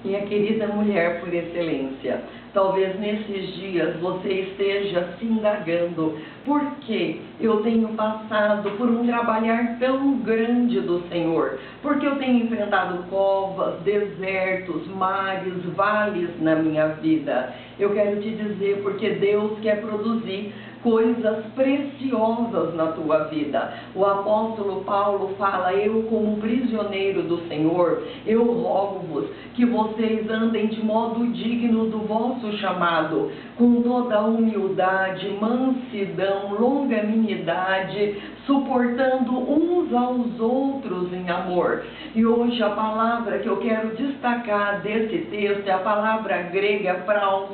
Minha querida mulher por excelência, talvez nesses dias você esteja se indagando por que eu tenho passado por um trabalhar tão grande do Senhor, porque eu tenho enfrentado covas, desertos, mares, vales na minha vida. Eu quero te dizer porque Deus quer produzir coisas preciosas na tua vida. O apóstolo Paulo fala: eu como prisioneiro do Senhor, eu rogo-vos que vocês andem de modo digno do vosso chamado, com toda humildade, mansidão, longanimidade, suportando uns aos outros em amor. E hoje a palavra que eu quero destacar desse texto é a palavra grega praus,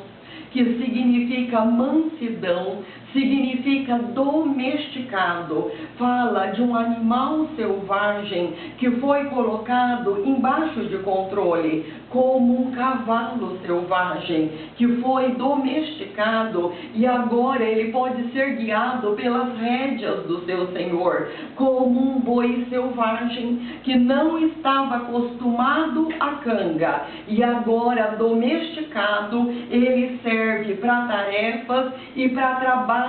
que significa mansidão, significa domesticado. Fala de um animal selvagem que foi colocado embaixo de controle, como um cavalo selvagem que foi domesticado e agora ele pode ser guiado pelas rédeas do seu senhor, como um boi selvagem que não estava acostumado à canga e agora domesticado, ele serve para tarefas e para trabalhos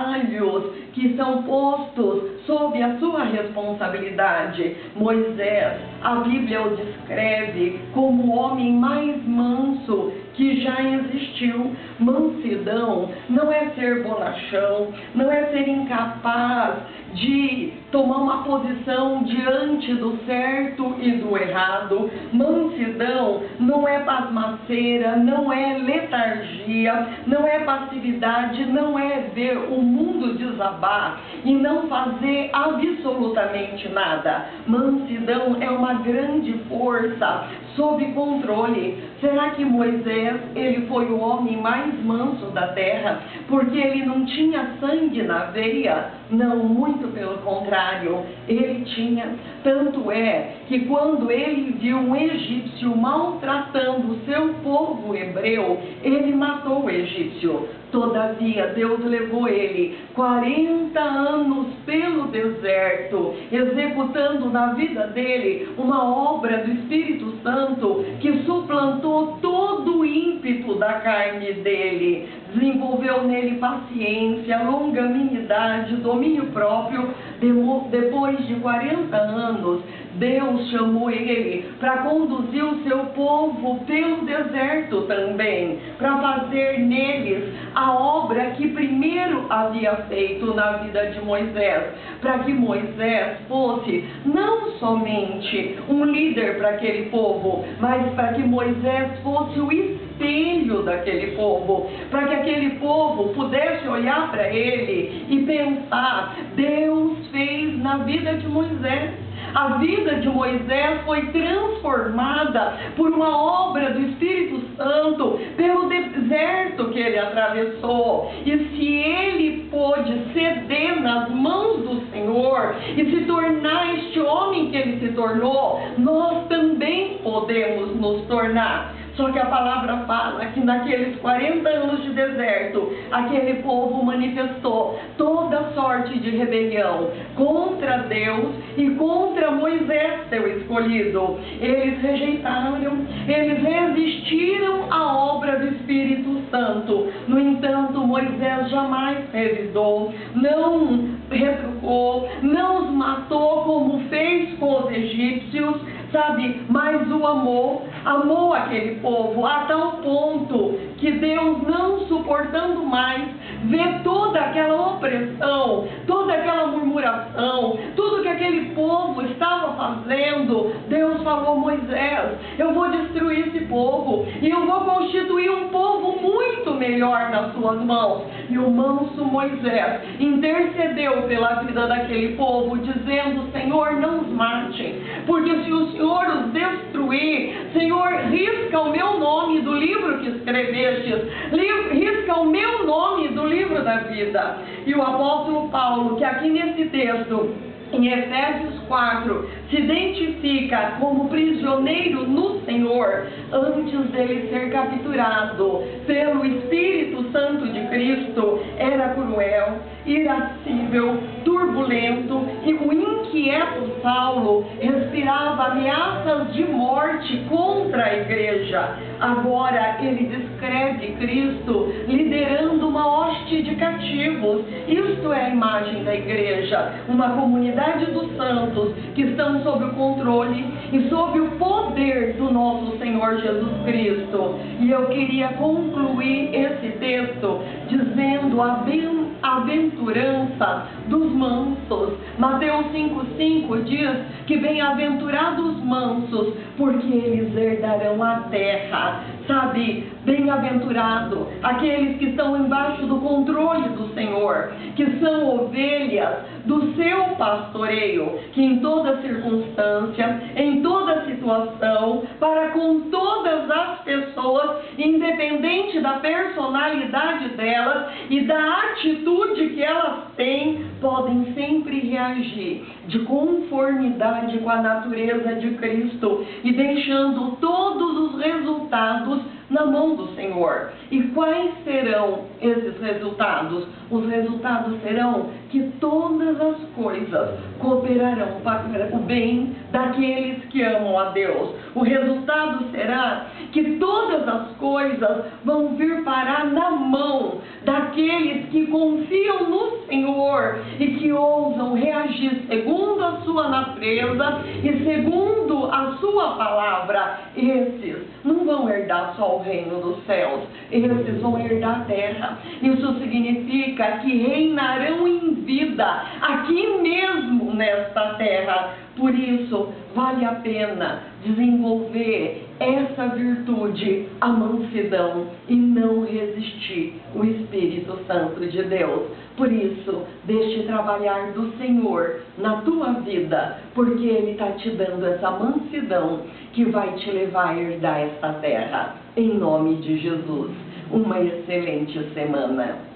que são postos sob a sua responsabilidade. Moisés, a Bíblia o descreve como o homem mais manso que já existiu. Mansidão não é ser bonachão, não é ser incapaz de tomar uma posição diante do certo e do errado. Mansidão não é pasmaceira, não é letargia, não é passividade, não é ver o mundo desabar e não fazer absolutamente nada. Mansidão é uma grande força sob controle. Será que Moisés, ele foi o homem mais manso da terra porque ele não tinha sangue na veia? Não, muito pelo contrário, ele tinha. Tanto é que quando ele viu um egípcio maltratando o seu povo hebreu, ele matou o egípcio. Todavia, Deus levou ele 40 anos pelo deserto, executando na vida dele uma obra do Espírito Santo que suplantou todo o ímpeto da carne dele. Desenvolveu nele paciência, longanimidade, domínio próprio. Depois de 40 anos, Deus chamou ele para conduzir o seu povo pelo deserto também, para fazer neles a obra que primeiro havia feito na vida de Moisés, para que Moisés fosse não somente um líder para aquele povo, mas para que Moisés fosse o espelho daquele povo, para que aquele povo pudesse olhar para ele e pensar: Deus fez na vida de Moisés. A vida de Moisés foi transformada por uma obra do Espírito Santo, pelo deserto que ele atravessou. E se ele pôde ceder nas mãos do Senhor e se tornar este homem que ele se tornou, nós também podemos nos tornar. Só que a palavra fala que naqueles 40 anos de deserto, aquele povo manifestou toda sorte de rebelião contra Deus e contra Moisés, seu escolhido. Eles rejeitaram, eles resistiram à obra do Espírito Santo. No entanto, Moisés jamais revidou, não retrucou, não os matou como fez com os egípcios, sabe? Mas o amou aquele povo a tal ponto que Deus, não suportando mais ver toda aquela opressão, toda aquela murmuração, tudo que aquele povo estava fazendo, Deus falou: Moisés, eu vou destruir esse povo e eu vou constituir um povo muito melhor nas suas mãos. E o manso Moisés intercedeu pela vida daquele povo, dizendo: Senhor, não os mate, porque se o Senhor os destruir, Senhor, risca o meu nome do livro que escrevestes, risca o meu nome do livro da vida. E o apóstolo Paulo, que aqui nesse texto, em Efésios 4, se identifica como prisioneiro no Senhor, antes dele ser capturado pelo Espírito Santo de Cristo, era cruel, irascível, turbulento, e o inquieto Saulo respirava ameaças de morte contra igreja. Agora ele descreve Cristo liderando uma hoste de cativos. Isto é a imagem da igreja, uma comunidade dos santos que estão sob o controle e sob o poder do nosso Senhor Jesus Cristo. E eu queria concluir esse texto dizendo a bem-aventurança dos mansos. Mateus 5,5 diz que bem-aventurados os mansos, porque eles herdarão a terra. Sabe, bem-aventurado aqueles que estão embaixo do controle do Senhor, que são ovelhas do seu pastoreio, que em toda circunstância, em toda situação, para com todas as pessoas, independente da personalidade delas e da atitude que elas têm, podem sempre reagir de conformidade com a natureza de Cristo e deixando todos os resultados na mão do Senhor. E quais serão esses resultados? Os resultados serão que todas as coisas cooperarão para o bem daqueles que amam a Deus. O resultado será que todas as coisas vão vir parar na mão daqueles que confiam no Senhor e que ousam reagir segundo a sua natureza e segundo a sua palavra. Esses não vão herdar só o reino dos céus, esses vão herdar a terra. Isso significa que reinarão em vida aqui mesmo nesta terra. Por isso, vale a pena desenvolver essa virtude, a mansidão, e não resistir o Espírito Santo de Deus. Por isso, deixe trabalhar do Senhor na tua vida, porque Ele está te dando essa mansidão que vai te levar a herdar esta terra. Em nome de Jesus, uma excelente semana.